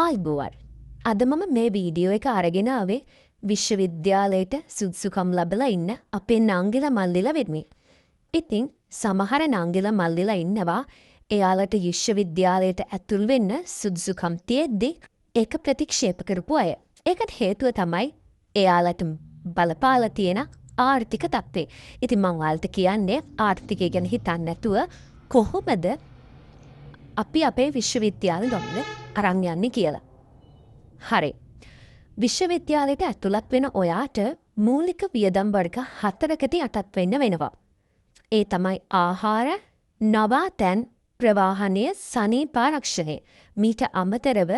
ආයිබෝවන්. අද මම මේ වීඩියෝ එක අරගෙන ආවේ විශ්වවිද්‍යාලයට සුදුසුකම් ලබලා ඉන්න අපේ නංගිලා මල්ලිලා වෙනුවෙන්. ඉතින් සමහර නංගිලා මල්ලිලා ඉන්නවා එයාලට විශ්වවිද්‍යාලයට ඇතුල් වෙන්න සුදුසුකම් තියෙද්දි ඒක ප්‍රතික්ෂේප කරපු අය. ඒකට හේතුව තමයි එයාලට බලපාලා තියෙන ආර්ථික තත්ත්වය. ඉතින් මම ඔයාලට කියන්නේ ආර්ථිකය ගැන හිතන්නේ නැතුව කොහොමද අපි අපේ විශ්වවිද්‍යාල ගමන අරන් යන්නේ කියලා. හරි. විශ්වවිද්‍යාලයට ඇතුළත් වෙන ඔයාට මූලික වියදම් වර්ග 4කට යටත් වෙන්න වෙනවා. ඒ තමයි ආහාර, නවාතැන්, ප්‍රවාහනය, සනීපාරක්ෂණය. මීට අමතරව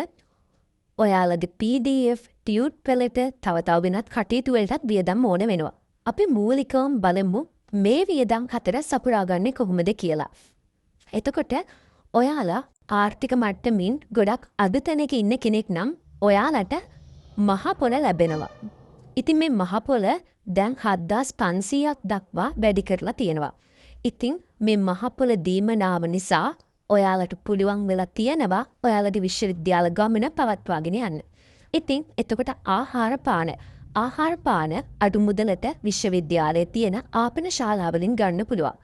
ඔයාලගේ PDF, ටියුට් පෙළට තව වෙනත් කටයුතු වලටත් වියදම් ඕන වෙනවා. අපි මූලිකවම බලමු මේ වියදම් 4 සපුරා ගන්නේ කොහොමද කියලා. එතකොට ඔයාලා ආර්ථික මට්ටමින් ගොඩක් අද තැනක ඉන්න කෙනෙක් නම් ඔයාලට මහ පොළ ලැබෙනවා. ඉතින් මේ මහ පොළ දැන් 7500ක් දක්වා වැඩි කරලා තියෙනවා. ඉතින් මේ මහ පොළ දීමනාව නිසා ඔයාලට පුළුවන් වෙලා තියෙනවා ඔයාලගේ විශ්වවිද්‍යාල ගමන පවත්වාගෙන යන්න. ඉතින් එතකොට ආහාර පාන අඩු මුදලට විශ්වවිද්‍යාලයේ තියෙන ආපන ශාලාවලින් ගන්න පුළුවන්.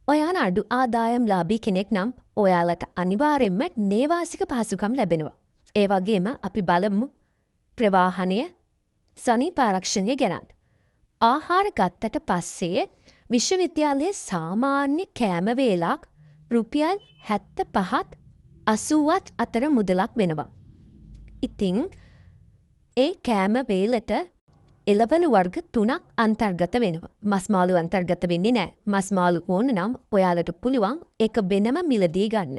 ඔයාන අඩු ආදායම් ලාභී කෙනෙක් නම් ඔයාලට අනිවාර්යෙන්ම නේවාසික පහසුකම් ලැබෙනවා. ඒ වගේම අපි බලමු ප්‍රවාහනය, සනීපාරක්ෂණය ගැන. ආහාර ගත්තට පස්සේ විශ්වවිද්‍යාලයේ සාමාන්‍ය කෑම වේලක් රුපියල් 75ත් 80ත් අතර මුදලක් වෙනවා. ඉතින් ඒ කෑම වේලට එළවලු වර්ග 3ක් අන්තර්ගත වෙනවා. මස් මාළු අන්තර්ගත වෙන්නේ නැහැ. මස් මාළු ඕන නම් ඔයාලට පුළුවන් ඒක වෙනම මිලදී ගන්න.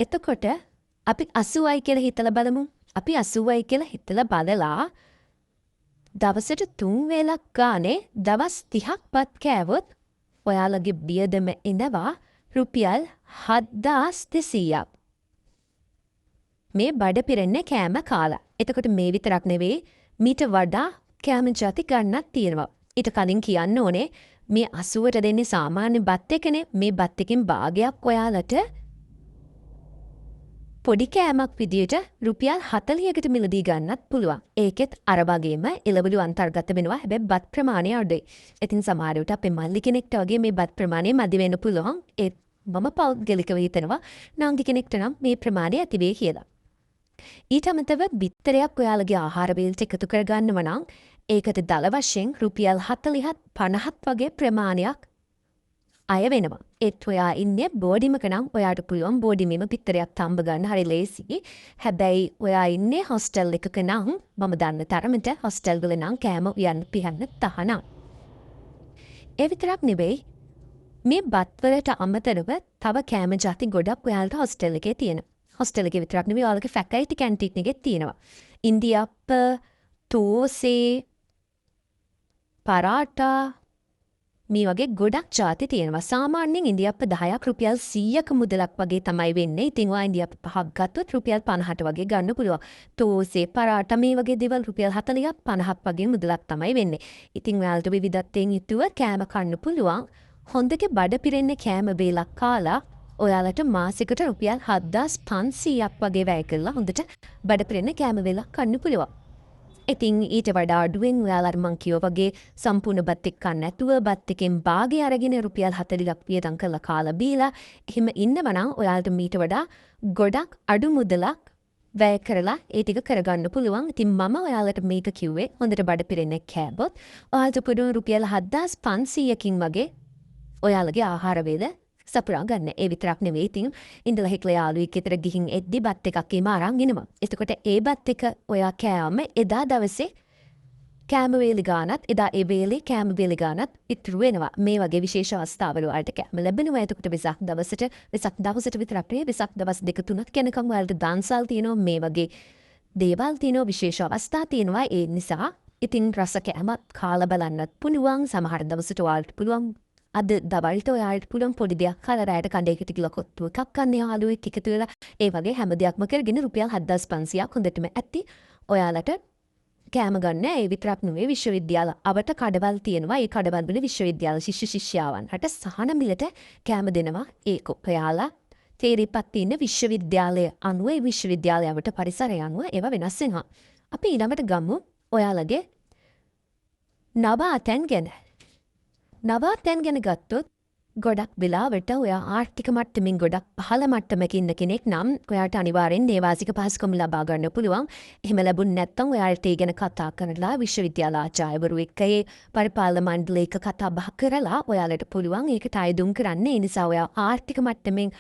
එතකොට අපි 80යි කියලා හිතලා බලමු. අපි 80යි කියලා හිතලා බලලා දවසට 3 වේලක් ගානේ දවස් 30ක් පත් කෑවොත් ඔයාලගේ වියදම එනවා රුපියල් 7200ක්. මේ බඩ පිරෙන්නේ කෑම කාලා. එතකොට මේ විතරක් නෙවෙයි මීට වඩා කෑම ජාති ගන්නත් තියෙනවා. ඊට කලින් කියන්න ඕනේ මේ 80ට දෙන්නේ සාමාන්‍ය බත් එකනේ. මේ බත් එකෙන් භාගයක් ඔයාලට පොඩි කෑමක් විදියට රුපියල් 40කට මිලදී ගන්නත් පුළුවන්. ඒකෙත් අර වගේම එළවලු අන්තර්ගත වෙනවා. හැබැයි බත් ප්‍රමාණය අඩුයි. ඉතින් සමහරවිට අපේ මල්ලි කෙනෙක්ට වගේ මේ බත් ප්‍රමාණය මදි වෙන්න පුළුවන්. ඒත් මම පෞද්ගලිකව හිතනවා නාංගි කෙනෙක්ට නම් මේ ප්‍රමාණය ඇති වෙයි කියලා. ඊට අමතරව බිත්තරයක් ඔයාලගේ ආහාර වේලට එකතු කරගන්නව නම් ඒකට දල වශයෙන් රුපියල් 40ත් 50ත් වගේ ප්‍රමාණයක් අය වෙනවා. ඒත් ඔයා ඉන්නේ බෝඩිමක නම් ඔයාට පුළුවන් බෝඩිමේම බිත්තරයක් තම්බ ගන්න හරි ලේසි. හැබැයි ඔයා ඉන්නේ හොස්ටල් එකක නම් මම දන්න තරමට හොස්ටල් වල නම් කෑම උයන්න පිහන්න තහනම්. ඒ විතරක් නෙවෙයි මේ බත් වලට අමතරව තව කෑම ಜಾති ගොඩක් ඔයාලට හොස්ටල් එකේ තියෙනවා. හොස්ටල් එකේ විතරක් නෙවෙයි ඔයාලගේ ෆැකල්ටි කැන්ටීන් එකේ තියෙනවා. ඉන්දියාප්ප, තෝසේ, පරාටා මේ වගේ ගොඩක් ಜಾති තියෙනවා. සාමාන්‍යයෙන් ඉන්දියාප්ප 10ක් රුපියල් 100ක මුදලක් වගේ තමයි වෙන්නේ. ඉතින් ඔයා ඉන්දියාප්ප 5ක් ගත්තොත් රුපියල් 50ට වගේ ගන්න පුළුවන්. තෝසේ, පරාටා මේ වගේ දේවල් රුපියල් 40ක් 50ක් වගේ මුදලක් තමයි වෙන්නේ. ඉතින් ඔයාලට විවිධත්වයෙන් යුතුව කෑම කන්න පුළුවන්. හොඳට බඩ පිරෙන්න කෑම වේලක් කාලා ඔයාලට මාසෙකට රුපියල් 7500ක් වගේ වැය කරලා හොඳට බඩ පිරෙන්න කෑම වේලක් කන්න පුළුවන්. ඉතින් ඊට වඩා අඩුවෙන් ඔයාලට මං කියෝ වගේ සම්පූර්ණ බත් එක්ක කන්න නැතුව බත් එකෙන් භාගය අරගෙන රුපියල් 40ක් වියදම් කරලා කාලා බීලා එහෙම ඉන්නව නම් ඔයාලට මීට වඩා ගොඩක් අඩු මුදලක් වැය කරලා ඒ ටික කරගන්න පුළුවන්. ඉතින් මම ඔයාලට මේක කිව්වේ හොඳට බඩ පිරෙන්න කෑවොත් ඔයාලට පුළුවන් රුපියල් 7500කින් වගේ ඔයාලගේ ආහාර වේල සපුරා ගන්න. ඒ විතරක් නෙවෙයි ඉතින් ඉඳලා හිටලා යාළුවෙක් ගෙදර ගිහින් එද්දි බත් එකක් එීම අරන් එනවා. එතකොට ඒ බත් එක ඔයා කෑවම එදා දවසේ කෑම වේලි ගානත් එදා ඒ වේලේ කෑම වේලි ගානත් ඉතුරු වෙනවා. මේ වගේ විශේෂ අවස්ථාවල ඔයාලට කෑම ලැබෙනවා. එතකොට වෙසක් දවසට විතරක් නෙවෙයි වෙසක් දවස් 2-3ක් යනකම් ඔයාලට දන්සල් තියෙනවා. මේ වගේ දේවල් තියෙනවා. විශේෂ අවස්ථා තියෙනවා. ඒ නිසා ඉතින් රස කෑමත් කාලා බලන්නත් පුළුවන්. සමහර දවසට ඔයාලට පුළුවන් අද දවල්ට ඔයාලට පුළුවන් පොඩි දෙයක් කාලා රැයට කණ්ඩයකට ගිහලා කොත්තු එකක් කන්න යාළුවෙක් එකතු වෙලා ඒ වගේ හැම දෙයක්ම කරගෙන රුපියල් 7500ක් හොඳටම ඇති ඔයාලට කෑම ගන්න. ඒ විතරක් නෙවෙයි විශ්වවිද්‍යාල අවට කඩවල් තියෙනවා. ඒ කඩවල් වල විශ්වවිද්‍යාල ශිෂ්‍ය ශිෂ්‍යාවන්ට සහන මිලට කෑම දෙනවා. ඒක ඔයාලා තේරිපත් ඉන්න විශ්වවිද්‍යාලය අනුව ඒ විශ්වවිද්‍යාලයට පරිසරය අනුව ඒවා වෙනස් වෙනවා. අපි ඊළඟට ගමු ඔයාලගේ නවාතැන් ගැන. නවාතැන් ගැන ගත්තොත් ගොඩක් වෙලාවට ඔයා ආර්ථික මට්ටමින් ගොඩක් පහළ මට්ටමක ඉන්න කෙනෙක් නම් ඔයාට අනිවාර්යෙන් නේවාසික පහසුකම් ලබා ගන්න පුළුවන්. එහෙම ලැබුණ නැත්නම් ඔයාලට ඒ ගැන කතා කරලා විශ්වවිද්‍යාල ආචාර්යවරු එක්ක ඒ පරිපාලන මණ්ඩලයක කතා බහ කරලා ඔයාලට පුළුවන් ඒකට අයදුම් කරන්න. ඒ නිසා ඔයා ආර්ථික මට්ටමින්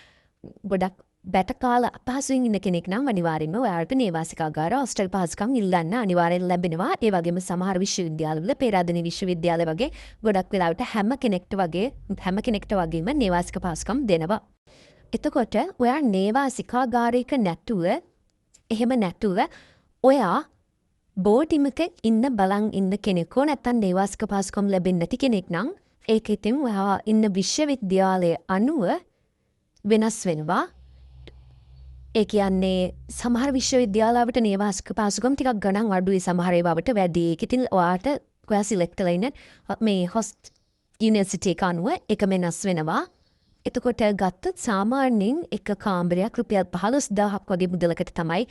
ගොඩක් බැට කාලා අපහසුවෙන් ඉන්න කෙනෙක් නම් අනිවාර්යෙන්ම ඔයාලට නේවාසිකාගාර හොස්ටල් පහසුකම් ඉල්ලන්න අනිවාර්යෙන් ලැබෙනවා. ඒ වගේම සමහර විශ්වවිද්‍යාලවල පේරාදෙණි විශ්වවිද්‍යාල වගේ ගොඩක් වෙලාවට හැම කෙනෙක්ට වගේම නේවාසික පහසුකම් දෙනවා. එතකොට ඔයා නේවාසිකාගාරයක එහෙම නැතුව ඔයා බෝඩිමක ඉන්න බලන් ඉන්න කෙනෙකෝ නැත්තම් නේවාසික පහසුකම් ලැබෙන්නේ නැති කෙනෙක් නම් ඒක ඉතින් ඔයා ඉන්න විශ්වවිද්‍යාලයේ අනුව වෙනස් වෙනවා. ඒ කියන්නේ සමහර විශ්වවිද්‍යාලවලට නේවාසික පහසුකම් ටිකක් ගණන් අඩුයි, සමහර ඒවාට වැඩි. ඒක ඉතින් ඔයා සිලෙක්ට් කරලා ඉන්න මේ හොස්ට් යුනිවර්සිටි එක අනුව ඒක වෙනස් වෙනවා. එතකොට ගත්තොත් සාමාන්‍යයෙන් එක කාමරයක් රුපියල් 15000ක් වගේ මුදලකට තමයි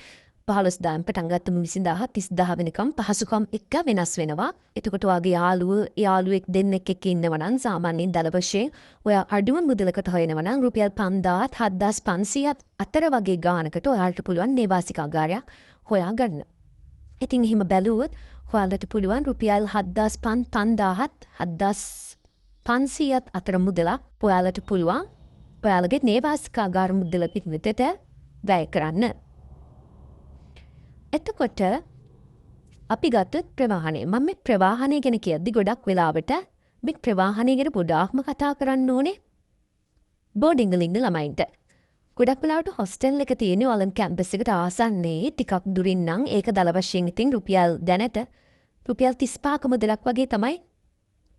15000න් පටන් ගත්තම 20000 30000 වෙනකම් පහසුකම් එක වෙනස් වෙනවා. එතකොට ඔයාගේ යාළුවෙක් දෙන්නෙක් එක්ක ඉන්නවා නම් සාමාන්‍යයෙන් දල වශයෙන් ඔයා අඩුම මුදලකට හොයනවා නම් රුපියල් 5000ත් 7500ත් අතර වගේ ගානකට ඔයාලට පුළුවන් නේවාසිකාගාරයක් හොයාගන්න. ඉතින් එහෙම බැලුවොත් ඔයාලට පුළුවන් රුපියල් 7500ත් 7500ත් අතර මුදලක් ඔයාලට පුළුවන් ඔයාලගේ නේවාසිකාගාර මුදල පිටට වැය කරන්න. එතකොට අපි ගත්තොත් ප්‍රවාහනය. මම මේ ප්‍රවාහනය ගැන කියද්දි ගොඩක් වෙලාවට මේ ප්‍රවාහනය ගැන ගොඩාක්ම කතා කරන්න ඕනේ බෝඩිං වල ඉන්න ළමයින්ට. ගොඩක් වෙලාවට හොස්ටල් එක තියෙන ඔලම් කැම්පස් එකට ආසන්නයේ ටිකක් දුරින් නම් ඒක දල වශයෙන් ඉතින් දැනට රුපියල් 35ක මුදලක් වගේ තමයි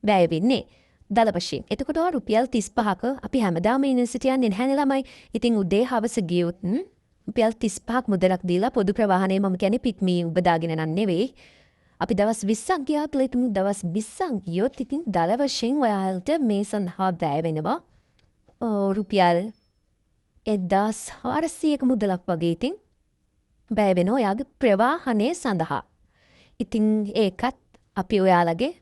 වැය වෙන්නේ. දල වශයෙන්. එතකොට රුපියල් 35ක අපි හැමදාම යුනිවර්සිටි යන්නේ නැහැ ළමයි. ඉතින් උදේ හවස ගියොත් රුපියල් 35ක් මුදලක් දීලා පොදු ප්‍රවාහනය මම කියන්නේ පිට්මී උබදාගෙන නම් නෙවෙයි. අපි දවස් 20ක් ගියා කියලා හිතමු. දවස් 20ක් ගියොත් ඉතින් දල වශයෙන් ඔයාලට මේ සඳහා වැය වෙනවා රුපියල් 1400ක මුදලක් වගේ ඉතින් වැය වෙනවා ඔයාගේ ප්‍රවාහනය සඳහා. ඉතින් ඒකත් අපි ඔයාලගේ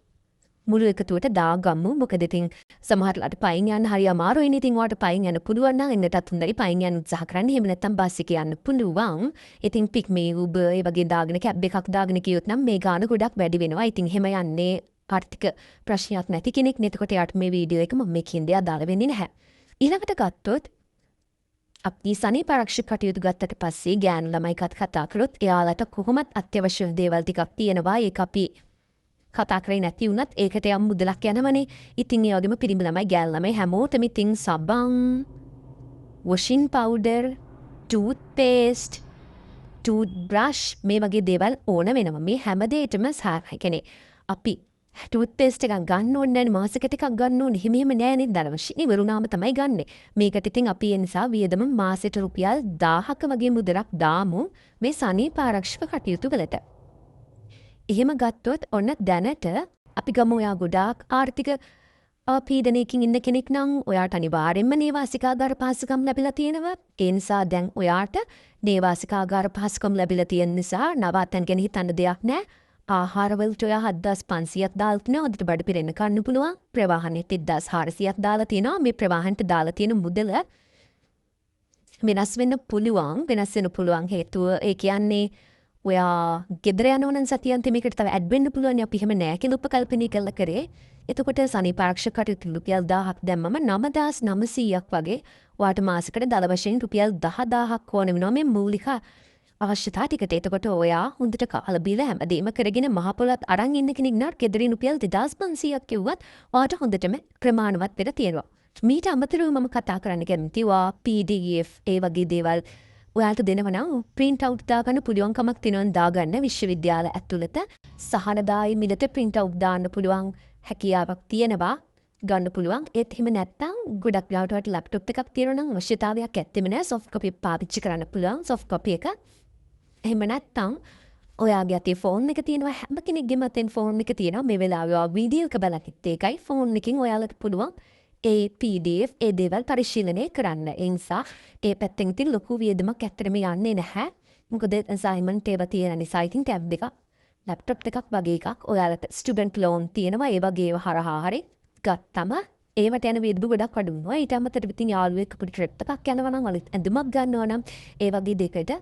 මුළු එකතුවට දාගමු. මොකද ඉතින් සමහරලාට පයින් යන්න හරි අමාරුයි. ඉතින් ඔයාලට පයින් යන්න පුළුවන් නම් එන්නටත් හොඳයි පයින් යන්න උත්සාහ කරන්න. එහෙම නැත්නම් බස් එකේ යන්න පුළුවන්. ඉතින් පික්මේ උබර් ඒ වගේ දාගෙන කැබ් එකක් දාගෙන ගියොත් නම් මේ ගාණ ගොඩක් වැඩි වෙනවා. ඉතින් එහෙම යන්නේ ආර්ථික ප්‍රශ්නයක් නැති කෙනෙක්. එතකොට යාට මේ වීඩියෝ එක මම මේකින් දෙය අදාළ වෙන්නේ නැහැ. ඊළඟට ගත්තොත් අපි සනීප ආරක්ෂක කටයුතු ගත්තට පස්සේ ගෑනු ළමයිකත් කතා කරොත් එයාලට කොහොමත් අත්‍යවශ්‍ය දේවල් ටිකක් තියෙනවා. ඒක අපි කතා කරේ නැති වුණත් ඒකට යම් මුදලක් යනවනේ. ඉතින් ඒ වගේම පිරිමි ළමයි ගෑනු ළමයි හැමෝටම ඉතින් සබන්, washing powder, tooth paste, tooth brush මේ වගේ දේවල් ඕන වෙනවා. මේ හැම දෙයකටම සහාය කෙනේ. අපි ටූත් පේස්ට් එකක් ගන්න ඕනේ නැහැ, මාසෙකට එකක් ගන්න ඕනේ. එහෙම නෑ නේද? දරවශී ඉවරුනාම තමයි ගන්නෙ. මේකට ඉතින් අපි ඒ නිසා වියදම මාසෙට රුපියල් 1000ක වගේ මුදලක් දාමු මේ සනීප ආරක්ෂක කටයුතු වලට. එහෙම ගත්තොත් ඔන්න දැනට අපි ගමු ඔයා ගොඩාක් ආර්ථික පීඩනයකින් ඉන්න කෙනෙක් නම් ඔයාට අනිවාර්යෙන්ම නේවාසිකාගාර පහසුකම් ලැබිලා තියෙනවා. ඒ නිසා දැන් ඔයාට නේවාසිකාගාර පහසුකම් ලැබිලා තියෙන නිසා නවාතැන් ගැන හිතන්න දෙයක් නැහැ. ආහාරවලට ඔයා 7500ක් දාලා තිනවා. හොඳට බඩ පිරෙන්න කන්න පුළුවන්. ප්‍රවාහනෙට 1400ක් දාලා තියෙනවා. මේ ප්‍රවාහනට දාලා තියෙන මුදල වෙනස් වෙන්න පුළුවන් හේතුව ඒ කියන්නේ ඔයා ගෙදර යනවා නම් සතියන්තේ මේකට තව ඇඩ් වෙන්න පුළුවන්. අපි එහෙම නෑ කියලා උපකල්පනය කළා කරේ. එතකොට සනීප ආරක්ෂක කටයුතු රුපියල් 1000ක් දැම්මම 9900ක් වගේ ඔයාට මාසෙකට දල වශයෙන් රුපියල් 10000ක් ඕන වෙනවා මේ මූලික අවශ්‍යතා ටිකට. එතකොට ඔයා හොඳට කාලා බීලා හැමදේම කරගෙන මහ පොළොත් අරන් ඉන්න කෙනෙක් නට ගෙදරින් රුපියල් 2500ක් කිව්වත් ඔයාට හොඳටම ප්‍රමාණවත් වෙලා තියෙනවා. මීට අමතරව මම කතා කරන්න කැමති PDF ඒ වගේ දේවල් ඔයාලට දෙනවා නම් print out දාගන්න පුළුවන්කමක් තියෙනවා. දාගන්න විශ්වවිද්‍යාල ඇතුළත සහනදායි මිලට print out දාන්න පුළුවන් හැකියාවක් තියෙනවා. ගන්න පුළුවන්. ඒත් එහෙම නැත්තම් ගොඩක් වෙලාවට laptop එකක් තියෙනවා නම් අවශ්‍යතාවයක් ඇත්තෙම නැහැ. soft copy පාවිච්චි කරන්න පුළුවන් soft copy එක. එහෙම නැත්තම් ඔයාගේ අතේ ෆෝන් එක තියෙනවා. හැම කෙනෙක්ගේම අතෙන් ෆෝන් එක තියෙනවා. මේ වෙලාවේ ඔයා වීඩියෝ එක බලකිට ඒකයි ෆෝන් එකකින් ඔයාලට පුළුවන් ඒ PDF ඒ දේවල් පරිශීලනය කරන්න. ඒ නිසා ඒ පැත්තෙන් ඉතින් ලොකු වියදමක් ඇත්තටම යන්නේ නැහැ. මොකද අසයින්මන්ට් ඒවා තියෙන නිසා ඉතින් ටැබ් එකක් ලැප්ටොප් එකක් වගේ එකක් ඔයාලට ස්ටුඩන්ට් ලෝන් තියෙනවා ඒ වගේ ඒවා හරහා හරි ගත්තම ඒවට යන වියදම ගොඩක් අඩු වෙනවා. ඊට අමතරව ඉතින් යාළුවෙක් අපිට ට්‍රිප් එකක් යනවා නම් අලුත් ඇඳුමක් ගන්නවා නම් ඒ වගේ දෙයකට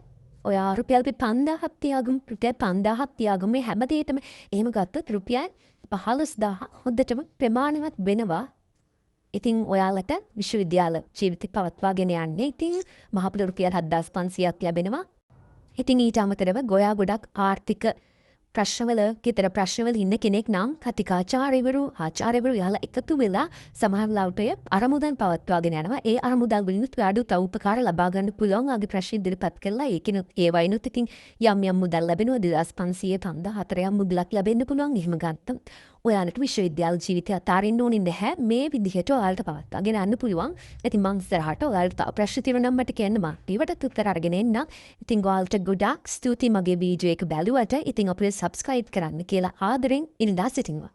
ඔයා රුපියල් 5000ක් තියාගමු. රුපියල් 5000ක් තියාගමු. මේ හැම දෙයකටම එහෙම ගත්තොත් රුපියල් 15000 හොඳටම ප්‍රමාණවත් වෙනවා. ඉතින් ඔයාලට විශ්වවිද්‍යාල ජීවිතය පවත්වාගෙන යන්නේ ඉතින් මහපොළ රුපියල් 7500ක් ලැබෙනවා. ඉතින් ඊට අමතරව ගොයා ගොඩක් ආර්ථික ප්‍රශ්නවල ගෙදර ප්‍රශ්නවල ඉන්න කෙනෙක් නම් කතිකාචාර්යවරු ආචාර්යවරු යාලා එකතු වෙලා සමහර ලාවට අරමුදල් පවත්වාගෙන යනවා. ඒ අරමුදල් වලින් වැඩි උපකාර ලබා ගන්න පුළුවන් ආගේ ප්‍රශ්න ඉදිරිපත් කළා. ඒකිනුත් ඒ වයින්ුත් ඉතින් යම් මුදල් ලැබෙනවා 2500 5004ක් මුදලක් ලැබෙන්න පුළුවන්. එහෙම ගත්තම ඔයාලට විශ්වවිද්‍යාල ජීවිතය අතාරින්න ඕනේ නැහැ. මේ විදිහට ඔයාලට පවත්වාගෙන යන්න පුළුවන්. ඉතින් මං ඉස්සරහට ඔයාලට තව ප්‍රශ්න තියෙනවා නම් මට කියන්න මම ඒවට උත්තර අරගෙන එන්නම්. ඉතින් ඔයාලට ගොඩාක් ස්තුතියි මගේ වීඩියෝ එක බැලුවට. ඉතින් අපිට subscribe කරන්න කියලා ආදරෙන් ඉල්ලා සිටිනවා.